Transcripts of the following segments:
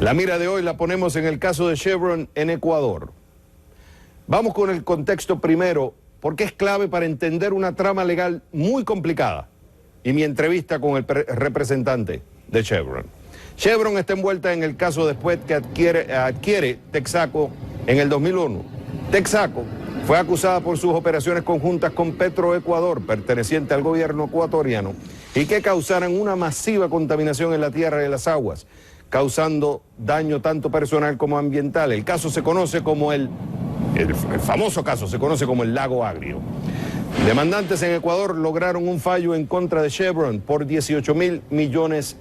La mira de hoy la ponemos en el caso de Chevron en Ecuador. Vamos con el contexto primero, porque es clave para entender una trama legal muy complicada, y mi entrevista con el representante de Chevron. Chevron está envuelta en el caso después que adquiere Texaco en el 2001. Texaco fue acusada por sus operaciones conjuntas con Petroecuador, perteneciente al gobierno ecuatoriano, y que causaran una masiva contaminación en la tierra y las aguas, causando daño tanto personal como ambiental. El caso se conoce como el famoso caso se conoce como el Lago Agrio. Demandantes en Ecuador lograron un fallo en contra de Chevron por $18.000 millones.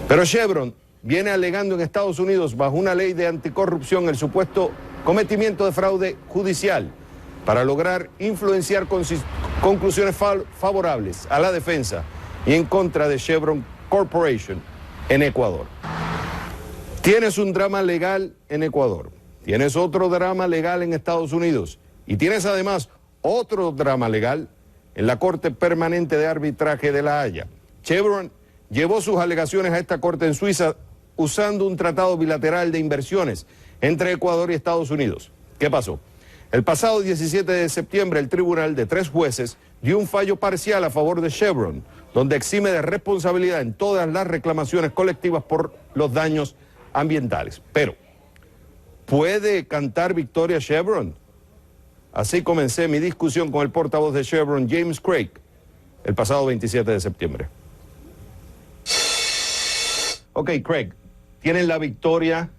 Pero Chevron viene alegando en Estados Unidos, bajo una ley de anticorrupción, el supuesto cometimiento de fraude judicial para lograr influenciar conclusiones favorables a la defensa y en contra de Chevron Corporation en Ecuador. Tienes un drama legal en Ecuador, tienes otro drama legal en Estados Unidos y tienes además otro drama legal en la Corte Permanente de Arbitraje de La Haya. Chevron llevó sus alegaciones a esta corte en Suiza usando un tratado bilateral de inversiones entre Ecuador y Estados Unidos. ¿Qué pasó? El pasado 17 de septiembre el tribunal de 3 jueces dio un fallo parcial a favor de Chevron, donde exime de responsabilidad en todas las reclamaciones colectivas por los daños ambientales. Pero, ¿puede cantar victoria Chevron? Así comencé mi discusión con el portavoz de Chevron, James Craig, el pasado 27 de septiembre. Ok, Craig, tienen la victoria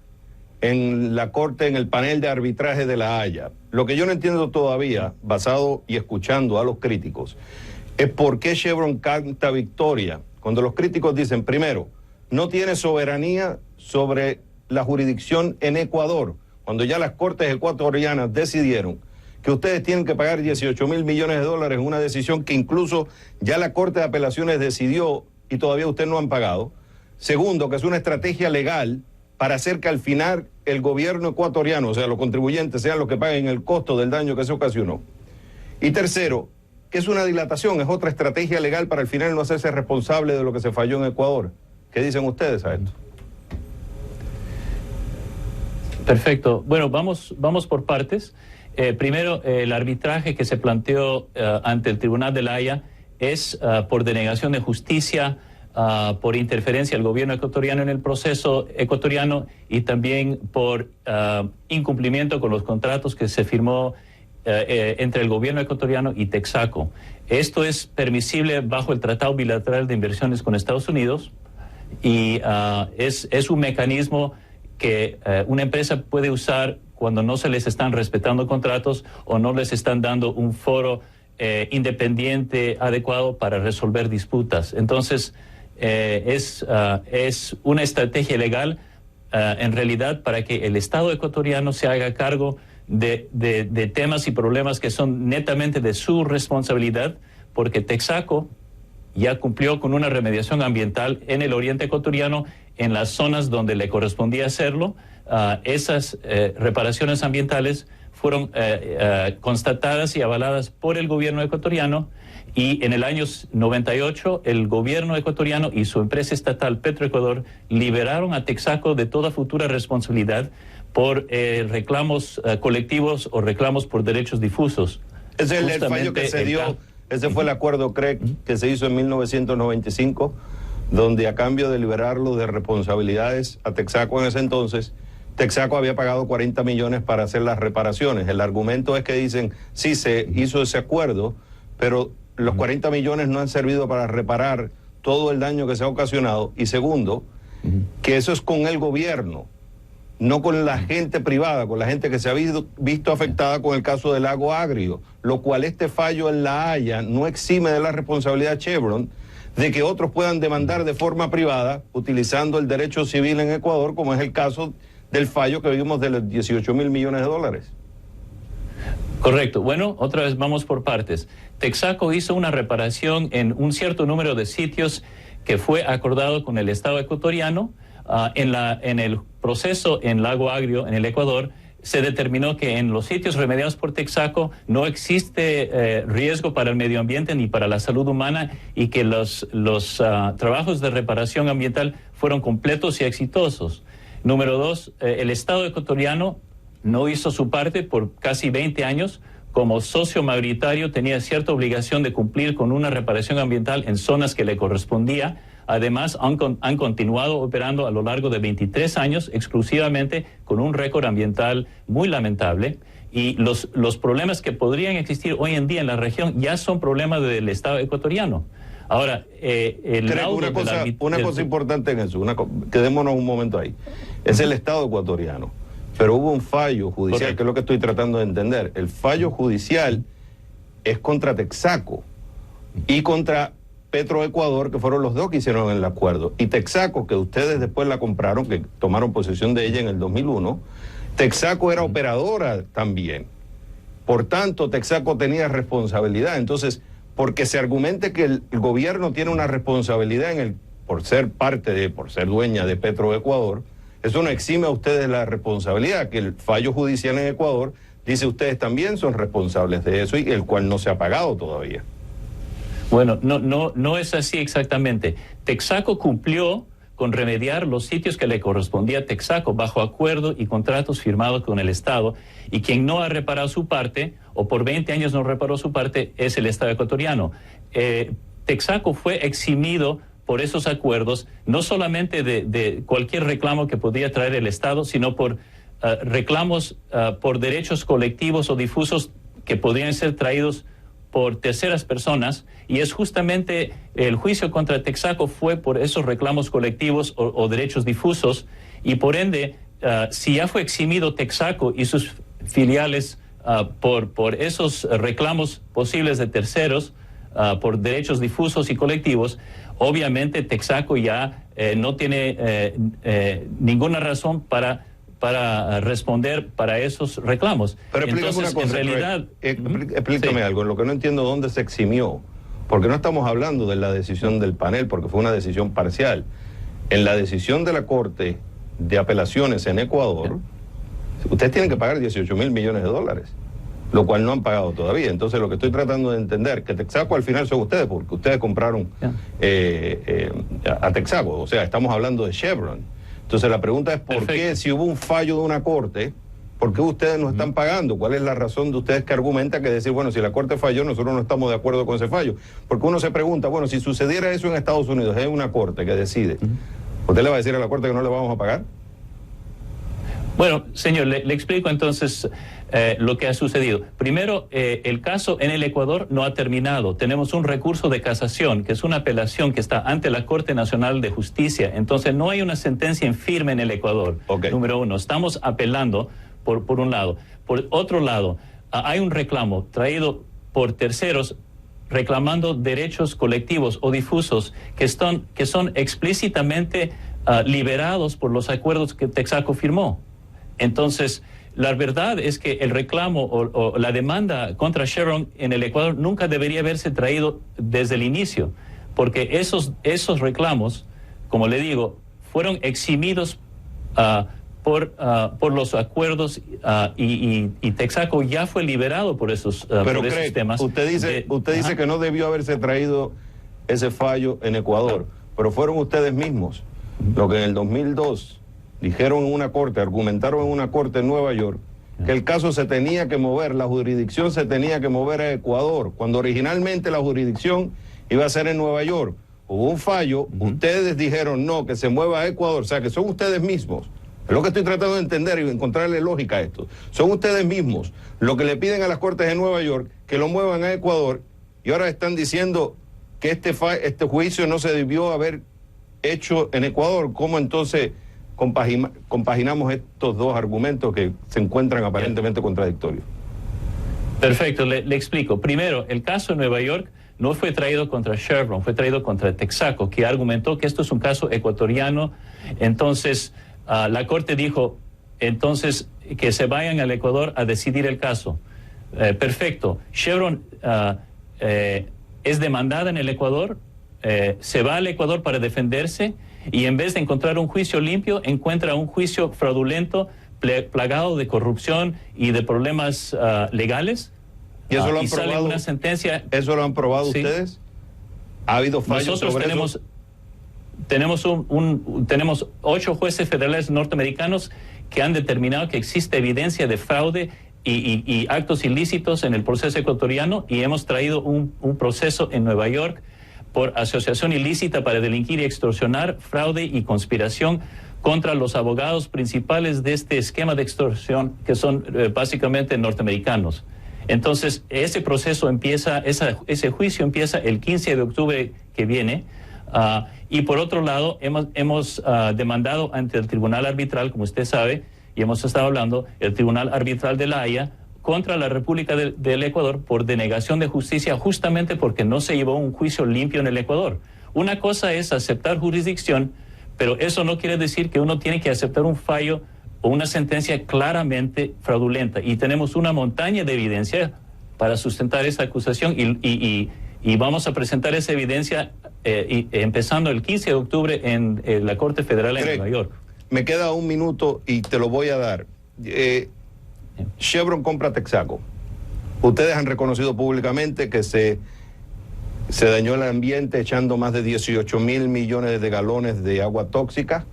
en la corte, en el panel de arbitraje de La Haya. Lo que yo no entiendo todavía, basado y escuchando a los críticos, es por qué Chevron canta victoria cuando los críticos dicen, primero, no tiene soberanía sobre la jurisdicción en Ecuador, cuando ya las cortes ecuatorianas decidieron que ustedes tienen que pagar $18.000 millones en una decisión que incluso ya la Corte de Apelaciones decidió y todavía ustedes no han pagado. Segundo, que es una estrategia legal para hacer que al final el gobierno ecuatoriano, o sea, los contribuyentes, sean los que paguen el costo del daño que se ocasionó. Y tercero, que es una dilatación, es otra estrategia legal para al final no hacerse responsable de lo que se falló en Ecuador. ¿Qué dicen ustedes a esto? Perfecto. Bueno, vamos por partes. Primero, el arbitraje que se planteó ante el Tribunal de La Haya es por denegación de justicia, por interferencia del gobierno ecuatoriano en el proceso ecuatoriano y también por incumplimiento con los contratos que se firmó entre el gobierno ecuatoriano y Texaco. Esto es permisible bajo el Tratado Bilateral de Inversiones con Estados Unidos y es un mecanismo que una empresa puede usar cuando no se les están respetando contratos o no les están dando un foro independiente adecuado para resolver disputas. Entonces, es una estrategia legal en realidad para que el Estado ecuatoriano se haga cargo de temas y problemas que son netamente de su responsabilidad, porque Texaco ya cumplió con una remediación ambiental en el oriente ecuatoriano, en las zonas donde le correspondía hacerlo. Esas reparaciones ambientales fueron constatadas y avaladas por el gobierno ecuatoriano, y en el año 98 el gobierno ecuatoriano y su empresa estatal Petroecuador liberaron a Texaco de toda futura responsabilidad por reclamos colectivos o reclamos por derechos difusos. Ese es el fallo que se dio, ese fue el acuerdo Craig que se hizo en 1995, donde a cambio de liberarlo de responsabilidades a Texaco en ese entonces, Texaco había pagado 40 millones para hacer las reparaciones. El argumento es que dicen, sí, se hizo ese acuerdo, pero los 40 millones no han servido para reparar todo el daño que se ha ocasionado. Y segundo, que eso es con el gobierno, no con la gente privada, con la gente que se ha visto afectada con el caso del Lago Agrio, lo cual este fallo en La Haya no exime de la responsabilidad Chevron de que otros puedan demandar de forma privada utilizando el derecho civil en Ecuador, como es el caso del fallo que vimos de los $18.000 millones. Correcto. Bueno, otra vez vamos por partes. Texaco hizo una reparación en un cierto número de sitios que fue acordado con el Estado ecuatoriano. En el proceso en Lago Agrio, en el Ecuador, se determinó que en los sitios remediados por Texaco no existe riesgo para el medio ambiente ni para la salud humana y que los trabajos de reparación ambiental fueron completos y exitosos. Número 2, el Estado ecuatoriano no hizo su parte por casi 20 años. Como socio mayoritario tenía cierta obligación de cumplir con una reparación ambiental en zonas que le correspondía. Además, han continuado operando a lo largo de 23 años exclusivamente con un récord ambiental muy lamentable. Y los problemas que podrían existir hoy en día en la región ya son problemas del Estado ecuatoriano. Ahora, una cosa importante en eso, quedémonos un momento ahí. Es el Estado ecuatoriano, pero hubo un fallo judicial, correcto, que es lo que estoy tratando de entender. El fallo judicial es contra Texaco y contra Petroecuador, que fueron los dos que hicieron el acuerdo. Y Texaco, que ustedes después la compraron, que tomaron posesión de ella en el 2001, Texaco era operadora también. Por tanto, Texaco tenía responsabilidad. Entonces, porque se argumente que el gobierno tiene una responsabilidad por ser dueña de Petroecuador, eso no exime a ustedes la responsabilidad, que el fallo judicial en Ecuador dice ustedes también son responsables de eso y el cual no se ha pagado todavía. Bueno, no es así exactamente. Texaco cumplió con remediar los sitios que le correspondía a Texaco bajo acuerdo y contratos firmados con el Estado, y quien no ha reparado su parte, o por 20 años no reparó su parte, es el Estado ecuatoriano. Texaco fue eximido por esos acuerdos, no solamente de cualquier reclamo que podía traer el Estado, sino por reclamos por derechos colectivos o difusos que podrían ser traídos por terceras personas, y es justamente el juicio contra Texaco fue por esos reclamos colectivos o derechos difusos, y por ende, si ya fue eximido Texaco y sus filiales por esos reclamos posibles de terceros, por derechos difusos y colectivos, obviamente Texaco ya no tiene ninguna razón para responder para esos reclamos. Pero explícame una cosa, en realidad, explícame algo, en lo que no entiendo dónde se eximió, porque no estamos hablando de la decisión del panel, porque fue una decisión parcial. En la decisión de la Corte de Apelaciones en Ecuador, ustedes tienen que pagar 18.000 millones de dólares, lo cual no han pagado todavía. Entonces lo que estoy tratando de entender, que Texaco al final son ustedes, porque ustedes compraron a Texaco, o sea, estamos hablando de Chevron. Entonces la pregunta es ¿por qué, si hubo un fallo de una corte, por qué ustedes no están pagando? ¿Cuál es la razón de ustedes que argumenta que decir, bueno, si la corte falló, nosotros no estamos de acuerdo con ese fallo? Porque uno se pregunta, bueno, si sucediera eso en Estados Unidos, es una corte que decide, ¿usted le va a decir a la corte que no le vamos a pagar? Bueno, señor, le explico entonces lo que ha sucedido. Primero, el caso en el Ecuador no ha terminado. Tenemos un recurso de casación, que es una apelación que está ante la Corte Nacional de Justicia. Entonces, no hay una sentencia en firme en el Ecuador. Okay. Número uno, estamos apelando por un lado. Por otro lado, hay un reclamo traído por terceros reclamando derechos colectivos o difusos que son explícitamente liberados por los acuerdos que Texaco firmó. Entonces, la verdad es que el reclamo o la demanda contra Chevron en el Ecuador nunca debería haberse traído desde el inicio, porque esos reclamos, como le digo, fueron eximidos por los acuerdos y Texaco ya fue liberado por esos temas. Usted dice que no debió haberse traído ese fallo en Ecuador, pero fueron ustedes mismos los que en el 2002 dijeron en una corte, argumentaron en una corte en Nueva York, que el caso se tenía que mover, la jurisdicción se tenía que mover a Ecuador, cuando originalmente la jurisdicción iba a ser en Nueva York. Hubo un fallo, ustedes dijeron no, que se mueva a Ecuador, o sea que son ustedes mismos. Es lo que estoy tratando de entender y encontrarle lógica a esto. Son ustedes mismos lo que le piden a las cortes de Nueva York que lo muevan a Ecuador, y ahora están diciendo que este juicio no se debió haber hecho en Ecuador. ¿Cómo entonces compaginamos estos dos argumentos que se encuentran aparentemente contradictorios? Perfecto, le explico. Primero, el caso de Nueva York no fue traído contra Chevron, fue traído contra Texaco, que argumentó que esto es un caso ecuatoriano. Entonces, la Corte dijo, entonces, que se vayan al Ecuador a decidir el caso. Perfecto. Chevron es demandada en el Ecuador, se va al Ecuador para defenderse, y en vez de encontrar un juicio limpio, encuentra un juicio fraudulento plagado de corrupción y de problemas legales. ¿Y eso lo han y sale probado? Una sentencia. ¿Eso lo han probado Sí. ustedes? ¿Ha habido fallos Nosotros sobre tenemos, eso? tenemos 8 jueces federales norteamericanos que han determinado que existe evidencia de fraude y actos ilícitos en el proceso ecuatoriano, y hemos traído un proceso en Nueva York por asociación ilícita para delinquir y extorsionar, fraude y conspiración contra los abogados principales de este esquema de extorsión, que son básicamente norteamericanos. Entonces, ese proceso empieza, ese juicio empieza el 15 de octubre que viene. Y por otro lado, hemos demandado ante el Tribunal Arbitral, como usted sabe, y hemos estado hablando, el Tribunal Arbitral de La Haya, contra la República del Ecuador por denegación de justicia, justamente porque no se llevó un juicio limpio en el Ecuador. Una cosa es aceptar jurisdicción, pero eso no quiere decir que uno tiene que aceptar un fallo o una sentencia claramente fraudulenta. Y tenemos una montaña de evidencia para sustentar esa acusación, y vamos a presentar esa evidencia empezando el 15 de octubre en la Corte Federal en Nueva York. Me queda un minuto y te lo voy a dar. Chevron compra Texaco. Ustedes han reconocido públicamente que se dañó el ambiente echando más de 18 mil millones de galones de agua tóxica,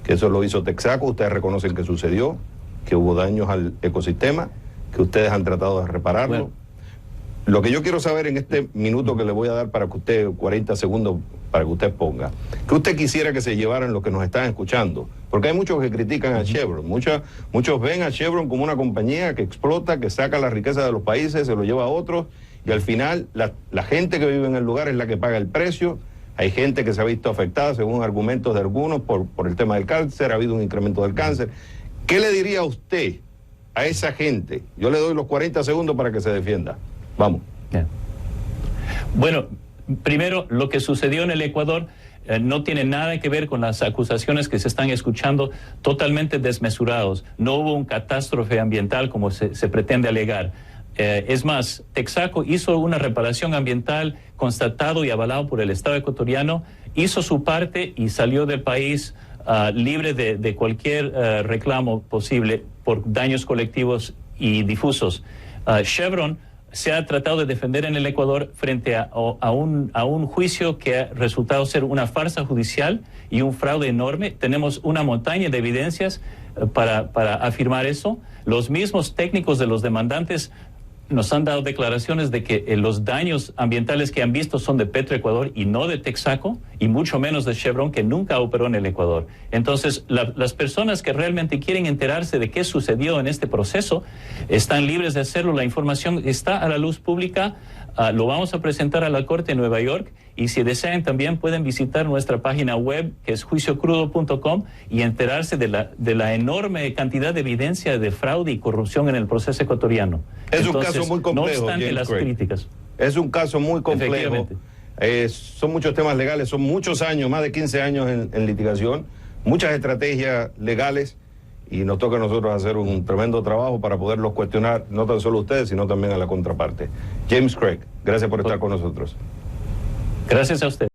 que eso lo hizo Texaco. Ustedes reconocen que sucedió, que hubo daños al ecosistema, que ustedes han tratado de repararlo. Bueno. Lo que yo quiero saber en este minuto que le voy a dar para que usted, 40 segundos, para que usted ponga, que usted quisiera que se llevaran los que nos están escuchando, porque hay muchos que critican a Chevron, muchos ven a Chevron como una compañía que explota, que saca la riqueza de los países, se lo lleva a otros, y al final la gente que vive en el lugar es la que paga el precio. Hay gente que se ha visto afectada, según argumentos de algunos, por el tema del cáncer, ha habido un incremento del cáncer. ¿Qué le diría usted a esa gente? Yo le doy los 40 segundos para que se defienda. Vamos. Yeah. Bueno, primero, lo que sucedió en el Ecuador no tiene nada que ver con las acusaciones que se están escuchando, totalmente desmesurados. No hubo un catástrofe ambiental como se pretende alegar. Es más, Texaco hizo una reparación ambiental constatado y avalado por el Estado ecuatoriano, hizo su parte y salió del país libre de cualquier reclamo posible por daños colectivos y difusos. Chevron se ha tratado de defender en el Ecuador frente a un juicio que ha resultado ser una farsa judicial y un fraude enorme. Tenemos una montaña de evidencias para afirmar eso. Los mismos técnicos de los demandantes nos han dado declaraciones de que los daños ambientales que han visto son de Petroecuador y no de Texaco, y mucho menos de Chevron, que nunca operó en el Ecuador. Entonces, las personas que realmente quieren enterarse de qué sucedió en este proceso están libres de hacerlo. La información está a la luz pública. Lo vamos a presentar a la Corte en Nueva York, y si desean también pueden visitar nuestra página web, que es juiciocrudo.com, y enterarse de la enorme cantidad de evidencia de fraude y corrupción en el proceso ecuatoriano. Es un caso muy complejo, no obstante James las Craig. críticas. Es un caso muy complejo. Son muchos temas legales, son muchos años, más de 15 años en litigación, muchas estrategias legales, y nos toca a nosotros hacer un tremendo trabajo para poderlos cuestionar, no tan solo a ustedes, sino también a la contraparte. James Craig, gracias por estar con nosotros. Gracias a usted.